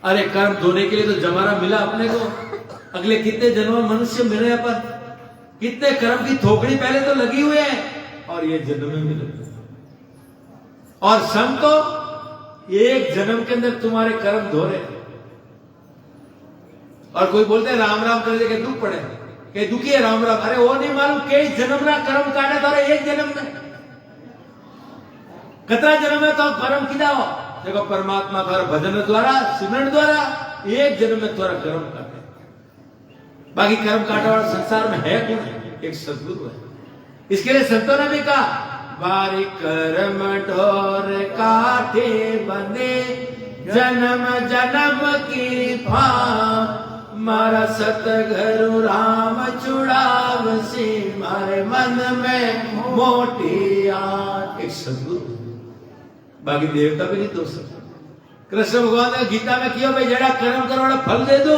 अरे कर्म धोने के लिए तो जमाना मिला अपने को। अगले कितने जन्म मनुष्य मिले पर, कितने कर्म की थोकड़ी पहले तो लगी हुई है और ये जन्म में मिले। और संतो एक जन्म के अंदर तुम्हारे कर्म धो रहे। और कोई बोलते हैं राम राम कर दे के दुख पड़े, के दुखी है राम राम। अरे वो नहीं मालूम कई जन्म ना कर्म काटा था एक जन्म में। कतरा जन्म में तो कर्म किया हो देखो, परमात्मा द्वारा भजन द्वारा सिमरन द्वारा एक जन्म में तुम्हारा कर्म काटे। बाकी कर्म काटा वाला संसार में है कौन? एक सदगुरु है। इसके लिए संतों ने भी कहा, बारी कर्म ढोर काटे बने, जन्म जन्म की फां मारा सतगुरु राम चुड़ावसी मारे मन में मोटी आंच। एक सदगुरु बाकी देवता भी नहीं तो सकता। कृष्ण भगवान ने गीता में किया भाई जरा कर्म करो फल दे दो,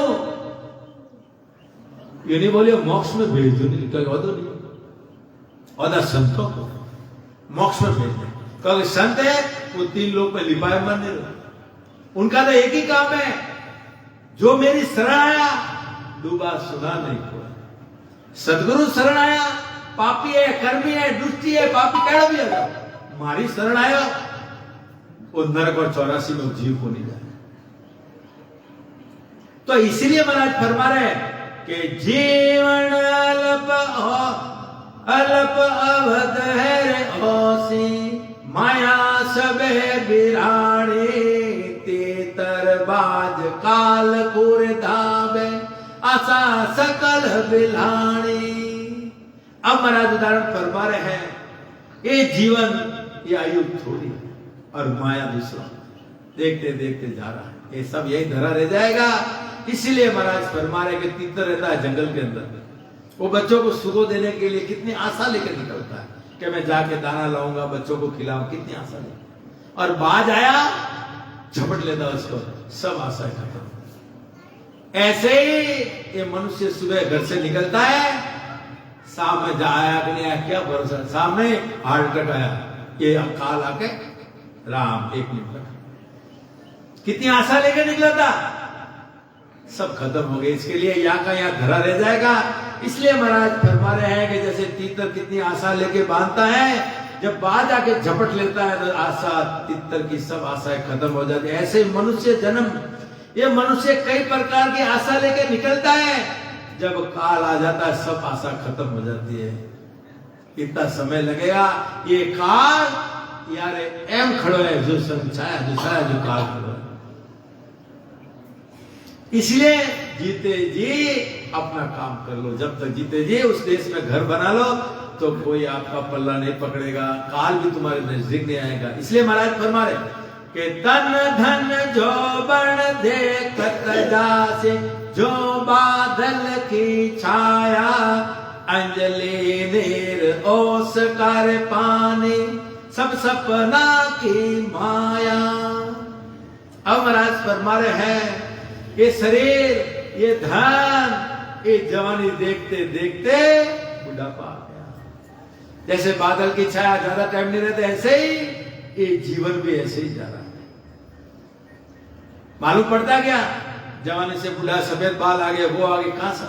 ये नहीं बोले मोक्ष में भेज दो, नहीं नहीं और संतों को मोक्ष में भेज दे। क्योंकि संत है वो 3 लोग में लिपाए मन नहीं रहे, उनका तो एक ही काम है, जो मेरी शरण आया डूबा सुना नहीं हुआ। सदगुरु शरण आया पापी है कर्मी है दुष्टी है पापी कैड़ा भी है, मारी शरण आया वो नरक और 84 में जीव को नहीं जाए। तो इसीलिए महाराज फरमा रहे कि जीवन अल्प अवध है रे होसी माया सबे बिराणी तेतर बाज काल कुर धावे आशा सकल बिलाणी। अब महाराज उदाहरण फरमा रहे हैं ये जीवन ये आयु थोड़ी और माया दूसरा, देखते देखते जा रहा है, ये सब यही धरा रह जाएगा। इसीलिए महाराज फरमा रहे कि तीतर रहता है जंगल के अंदर, वो बच्चों को सुगो देने के लिए कितनी आशा लेकर निकलता है कि मैं जाके दाना लाऊंगा बच्चों को खिलाऊं, कितनी आशा लेकर, और बाज आया झपट लेता उसको, सब आशा खत्म। ऐसे ही ये मनुष्य सुबह घर से निकलता है, शाम में जा आया कि नहीं आया क्या भरोसा, सामने हार्ट अटैक आया, ये काल आके राम 1 मिनट लगा, कितनी आशा लेकर निकला था, सब खत्म हो गए। इसके लिए यहाँ का यहाँ धरा रह जाएगा। इसलिए महाराज फरमा रहे हैं कि जैसे तीतर कितनी आशा लेके बांधता है, जब बाज आके झपट लेता है तो आशा तीतर की सब आशाएं खत्म हो जाती है। ऐसे मनुष्य जन्म, ये मनुष्य कई प्रकार की आशा लेके निकलता है, जब काल आ जाता है सब आशा खत्म हो जाती है। इतना समय लगेगा, ये काल यार एम खड़ो है जो समझाया जो काल खड़ो है। इसलिए जीते जी अपना काम कर लो, जब तक जीते जी उस देश में घर बना लो तो कोई आपका पल्ला नहीं पकड़ेगा, काल भी तुम्हारे नजदीक नहीं आएगा। इसलिए महाराज फरमा रहे कि तन धन जो बण देखत जासे जो बादल की छाया अंजलि नीर ओस कर पानी सब सपना की माया। अब महाराज फरमा रहे हैं ये शरीर ये धन ये जवानी देखते देखते बुढ़ापा आ गया। जैसे बादल की छाया ज्यादा टाइम नहीं रहते, ऐसे ही ये जीवन भी ऐसे ही जा रहा है। मालूम पड़ता क्या, जवानी से बुढ़ा सफेद बाल आ गए वो आगे कहां से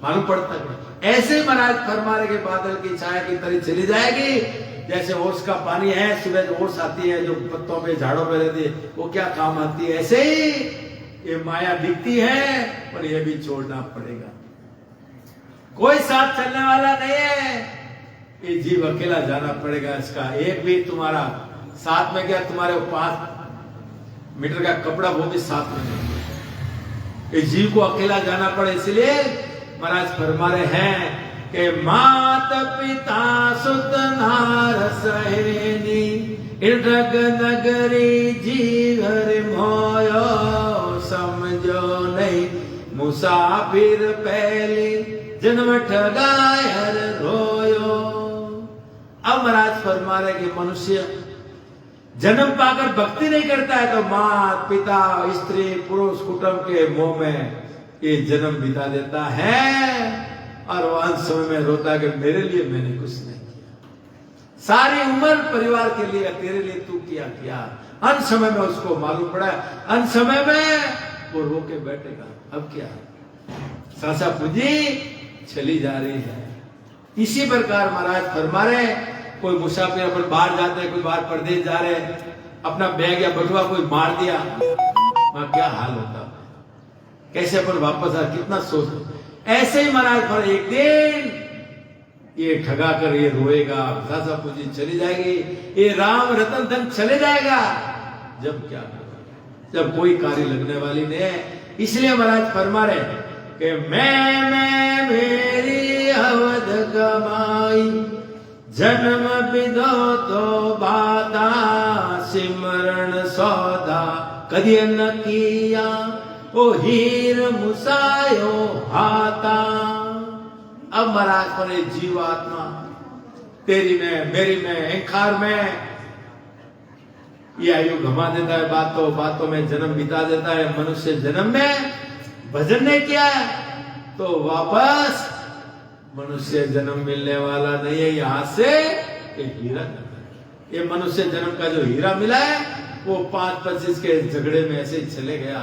मालूम पड़ता क्या। ऐसे ही महाराज फरमा रहे कि बादल की छाया की तरह चली जाएगी। जैसे ओस का पानी है, सुबह ओस आती है जो पत्तों पे झाड़ों पे रहती है, वो क्या काम आती है, ऐसे ही ये माया दिखती है पर ये भी छोड़ना पड़ेगा। कोई साथ चलने वाला नहीं है, ये जीव अकेला जाना पड़ेगा। इसका एक भी तुम्हारा साथ में क्या, तुम्हारे 5 मीटर का कपड़ा वो भी साथ में नहीं, ये जीव को अकेला जाना पड़े। इसलिए महाराज फरमा रहे हैं कि मात पिता सुत नार सहेनी इडग नगरी जीवर मोयो समझो नहीं मुसाफिर पहले जन्म ठगायर रोयो। अब महाराज फरमा रहे कि मनुष्य जन्म पाकर भक्ति नहीं करता है तो माँ पिता स्त्री पुरुष कुटुंब के मोह में ये जन्म बिता देता है, और वो अंत समय में रोता है कि मेरे लिए मैंने कुछ नहीं किया। सारी उम्र परिवार के लिए तेरे लिए तू किया, अंत समय में उसको मालूम पड़ा, अंत समय में वो रो के बैठेगा। अब क्या सासा पूंजी चली जा रही है। इसी प्रकार महाराज फरमा रहे, कोई मुसाफिर अपन बाहर जाते हैं, कोई बाहर प्रदेश जा रहे हैं, अपना बैग या बटुआ कोई मार दिया, वहां क्या हाल होता, कैसे अपन वापस आ, कितना सोच। ऐसे ही महाराज पर एक दिन ये ठगा कर ये रोएगा, सासा पूंजी चली जाएगी, ये राम रतन धन चले जाएगा। जब क्या होगा, जब कोई कार्य लगने वाली नहीं है। इसलिए महाराज फरमा रहे कि मैं मेरी अवध कमाई जन्म विदो तो बाधा सिमरण सौदा कदिए न किया ओ हीर मुसायो हाथा। अब महाराज पर जीव आत्मा तेरी में, मेरी में, अहंकार में ये आयु घमा देता है, बातों बातों में जन्म बिता देता है। मनुष्य जन्म में भजन नहीं किया तो वापस मनुष्य जन्म मिलने वाला नहीं है। यहां से एक हीरा, ये मनुष्य जन्म का जो हीरा मिला है वो 5-25 के झगड़े में ऐसे ही चले गया,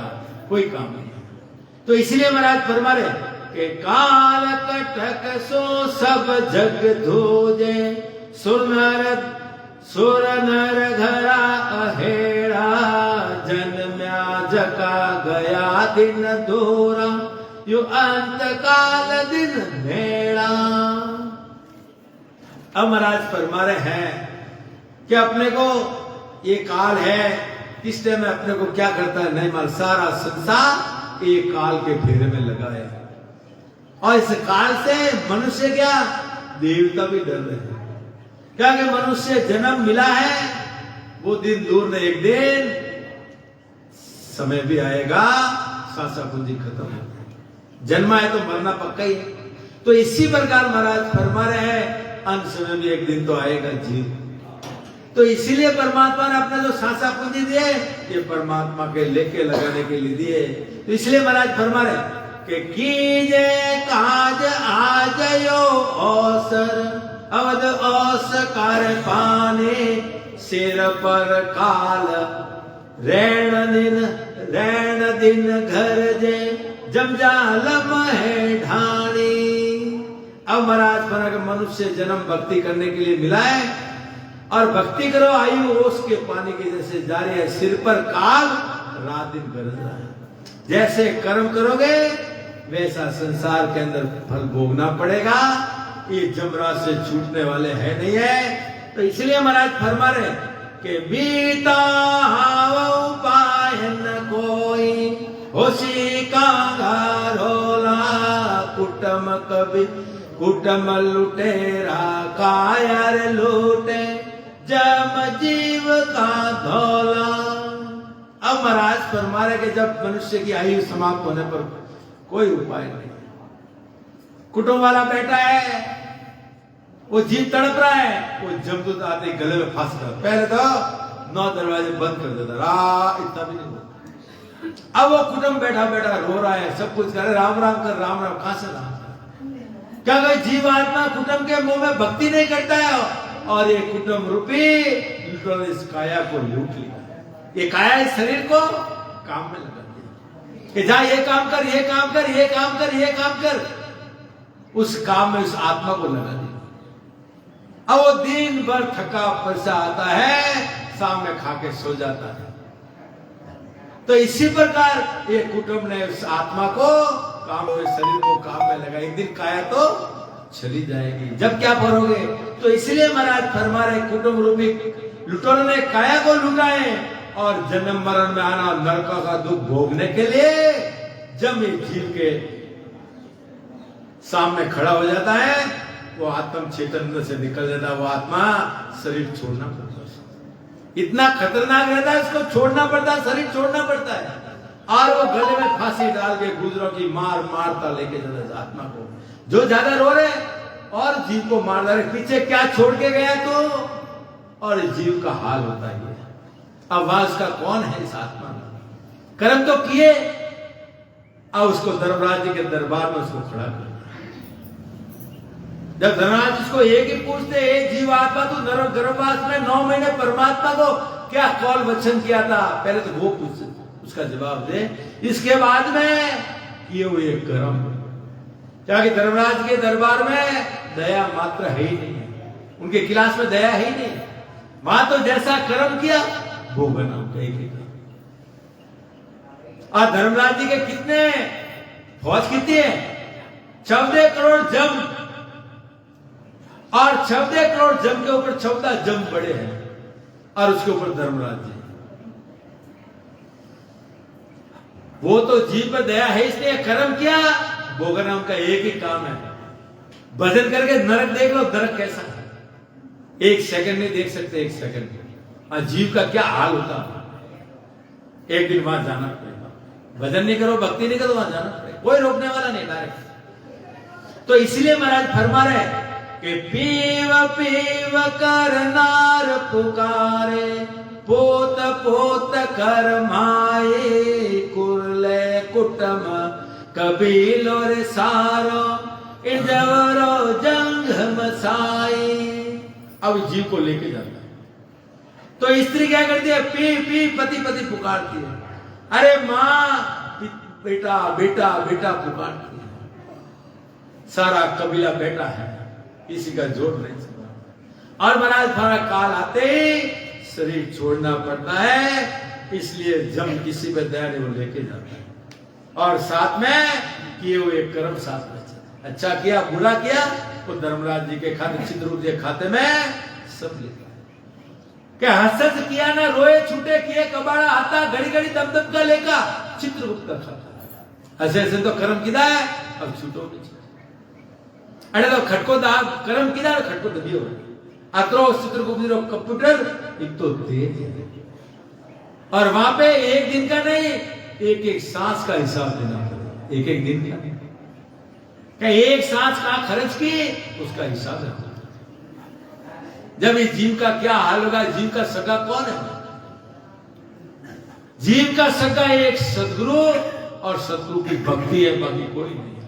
कोई काम नहीं। तो इसलिए महाराज फरमा रहे कि काल कटक सो सब जग धोजे, सुर नर घरा अहेड़ा, जन्म्या जका गया दिन दूरा, यु अंत काल दिन मेड़ा। अब महाराज फरमा रहे हैं कि अपने को ये काल है, इस टाइम में अपने को क्या करता है नहीं मालूम। सारा संसार ये काल के फेरे में लगा है और इस काल से मनुष्य क्या देवता भी डर रहे हैं। क्या कि मनुष्य जन्म मिला है, वो दिन दूर नहीं, एक दिन समय भी आएगा, सांसा पूंजी खत्म है। जन्मा है तो मरना पक्का ही है। तो इसी प्रकार महाराज फरमा रहे हैं अंत समय भी एक दिन तो आएगा जीव। तो इसीलिए परमात्मा ने अपने जो सांसा पूंजी दिए ये परमात्मा के लेके लगाने के लिए दिए। तो इसलिए महाराज फरमा रहे कि कीजे काज आजयो अवसर, अवध औसकार पाने, सिर पर काल रैण दिन घर जे, जमजालम है ढाणी। अब महाराज फरमा के मनुष्य जन्म भक्ति करने के लिए मिला है और भक्ति करो, आयु ओस के पानी के जैसे जारी है, सिर पर काल रात दिन गरज रहा है। जैसे कर्म करोगे वैसा संसार के अंदर फल भोगना पड़ेगा, ये जमराज से छूटने वाले है नहीं है। तो इसलिए महाराज फरमा रहे कि बीता हाव पाय न कोई, होशी का घरोला, कुटम कभी कुटम लुटेरा, कायर लूटे जम जीव का धौला। अब महाराज फरमा रहे कि जब मनुष्य की आयु समाप्त होने पर कोई उपाय नहीं, कुटुंब वाला बैठा है, वो जीव तड़प रहा है, वो जमदूत आते गले में फंस कर पहले तो 9 दरवाजे बंद कर देता, इतना भी नहीं होता। अब वो कुटुंब बैठा बैठा रो रहा है, सब कुछ करे, राम राम कर, राम राम कहां से राम। क्या कोई जीव आत्मा कुटुंब के मुंह में भक्ति नहीं करता है और ये कुटुंब रूपी इस काया को लूट लिया। ये काया इस शरीर को काम में लगा दिया कि जा ये काम कर, ये काम कर, ये काम कर, ये काम कर, उस काम में उस आत्मा को लगा दिया। अब वो दिन भर थका पैसा आता है, शाम में खा के सो जाता है। तो इसी प्रकार ये कुटुंब ने उस आत्मा को काम में, शरीर को काम में लगा। एक दिन काया तो चली जाएगी, जब क्या करोगे। तो इसलिए महाराज फरमा रहे कुटुंब रूपी लुटेरों ने काया को लूटा है और जन्म मरण में आना, नरकों का दुख भोगने के लिए जब एक जीव के सामने खड़ा हो जाता है, वो आत्म चैतन्य से निकल जाता है, वो आत्मा शरीर छोड़ना पड़ता है। इतना खतरनाक रहता है, उसको छोड़ना पड़ता है, शरीर छोड़ना पड़ता है। और वो गले में फांसी डाल के गुजरों की मार मारता लेके जाता है आत्मा को। जो ज्यादा रो रहे और जीव को मार रहे, पीछे क्या छोड़ के गया तो, और जीव का हाल होता है। अब वास का कौन है इस आत्मा में, कर्म तो किए, अब उसको धर्मराज जी के दरबार में उसको खड़ा कर। जब धर्मराज इसको एक ही पूछते, एक जीव आत्मा तो गर्भवास में 9 महीने परमात्मा को क्या कौल वचन किया था, पहले तो वो पूछ, उसका जवाब दे। इसके बाद में किए हुए कर्म, क्या कि धर्मराज के दरबार में दया मात्र है ही नहीं, उनके क्लास में दया ही नहीं। वहां तो जैसा कर्म किया वो बना एक ही। और धर्मराज जी के कितने फौज कितनी है, 14 करोड़ जम, और 14 करोड़ जम के ऊपर 14 जम बड़े हैं, और उसके ऊपर धर्मराज जी। वो तो जीव पर दया है, इसलिए कर्म किया, भोगना उनका एक ही काम है। भजन करके नरक देख लो, नरक कैसा है, एक सेकंड नहीं देख सकते, एक सेकंड। और जीव का क्या हाल होता, एक दिन वहां जाना पड़ेगा। भजन नहीं करो, भक्ति नहीं करो, वहां जाना पड़ेगा, कोई रोकने वाला नहीं, डायरेक्ट। तो इसलिए महाराज फरमा रहे कि पीव पीव कर नार पुकारे, पोत पोत कर माए, कुरले कुटम कबीलो रे सारो, इजवरो जंग मसाई। अब जीव को लेके जाता है, तो स्त्री क्या करती है, पी पी पति पति पुकारती है, अरे माँ बेटा बेटा बेटा पुकारती है। सारा कबीला बेटा है, किसी का जोर नहीं चलता। और महाराज थोड़ा काल आते ही शरीर छोड़ना पड़ता है, इसलिए जम किसी पे दया नहीं, वो लेके जाता है। और साथ में किए हुए कर्म साथ में चलते, अच्छा किया बुरा किया, वो धर्मराज जी के खाते, चित्रगुप्त जी के खाते में सब लिखा। क्या हसत किया ना रोए छूटे, किए कबाड़ा आता, घड़ी घड़ी दम दम का लेका, चित्रगुप्त का खाता। ऐसे ऐसे तो कर्म किया है, अब छूटो नहीं। अरे तो खटको दाग कर्म किया, खटको दबियो अत्रो चित्रगुप्त रो कंप्यूटर एक तो तेज है, और वहां पे एक दिन का नहीं, एक एक सांस का हिसाब देना पड़ेगा, एक एक दिन का। क्या एक सांस कहां खर्च की, उसका हिसाब रखना। जब इस जीव का क्या हाल होगा, जीव का सगा कौन है? जीव का सगा एक सदगुरु, और सदगुरु की भक्ति है, बाकी कोई नहीं है।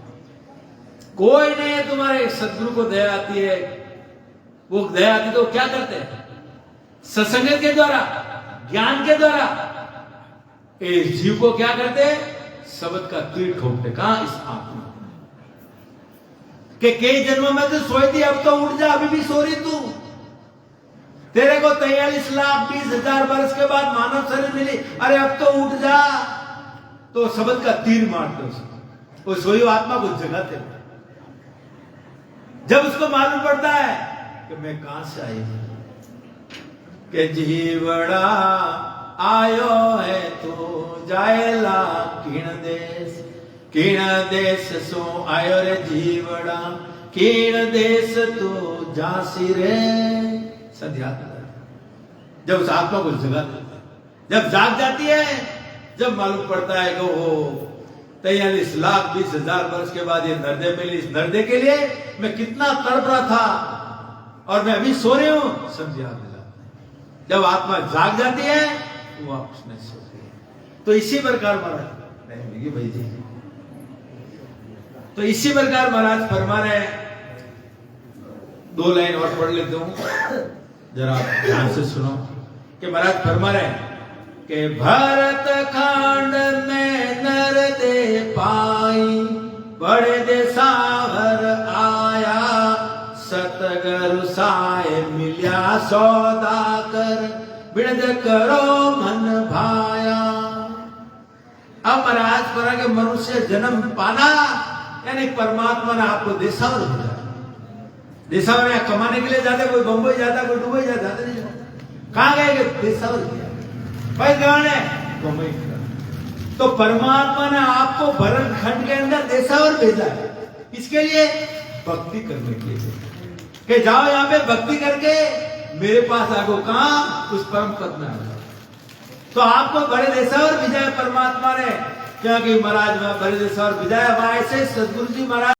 कोई नहीं है। तुम्हारे सदगुरु को दया आती है, वो दया आती तो क्या करते हैं? सत्संग के द्वारा, ज्ञान के द्वारा इस जीव को क्या करते हैं? शब्द का तीर ठोकते। कहां? इस आत्मा के कई जन्मों में तो सोई थी, अब तो उठ जा, अभी भी सो रही तू। तेरे को 43,20,000 वर्ष के बाद मानव शरीर मिली, अरे अब तो उठ जा। तो शब्द का तीर मारते उसको, वो सोई आत्मा को जगाते। जब उसको मालूम पड़ता है कि मैं कहां से आई हूं, कि जीवड़ा आयो है तो जाएला किण देश सो आयो रे जीवड़ा, किण देश तो जासी रे। सध्यात्म जब उस आत्मा को जगा देता है, जब जाग जाती है, जब मालूम पड़ता है कि वो 43,20,000 वर्ष के बाद ये नर्दे मिली, इस नर्दे के लिए मैं कितना तड़प रहा था, और मैं अभी सो रही हूं, सब याद दिलाता है। जब आत्मा जाग जाती है, वो वापस नहीं सोती है। तो इसी प्रकार महाराज नहीं भाई जी, तो इसी प्रकार महाराज फरमा रहे हैं। 2 लाइन और पढ़ लेता हूं, जरा ध्यान से सुनो कि महाराज फरमा रहे हैं कि भरत खांड में नर दे पाई, बड़े देसावर आया, सतगुरु साय मिल्या सौदा कर, बिरज करो मन भाया। अब महाराज फरमा के मनुष्य जन्म पाना, यानी परमात्मा ने आपको देसावर भेजा। देसावर यहाँ कमाने के लिए जाते, कोई बंबई जाता, कोई दुबई जाता नहीं जाता। कहां गए? देसावर किया भाई, कौन है? बंबई। तो परमात्मा ने आपको भरत खंड के अंदर देसावर भेजा है, इसके लिए भक्ति करने के लिए, कि जाओ यहाँ पे भक्ति करके मेरे पास आगो, कहां? उस परम पद में आगो। तो आपको बड़े देसावर भेजा है परमात्मा ने, क्योंकि महाराज वहां बड़े देसावर भेजा है। वहां ऐसे सदगुरु जी महाराज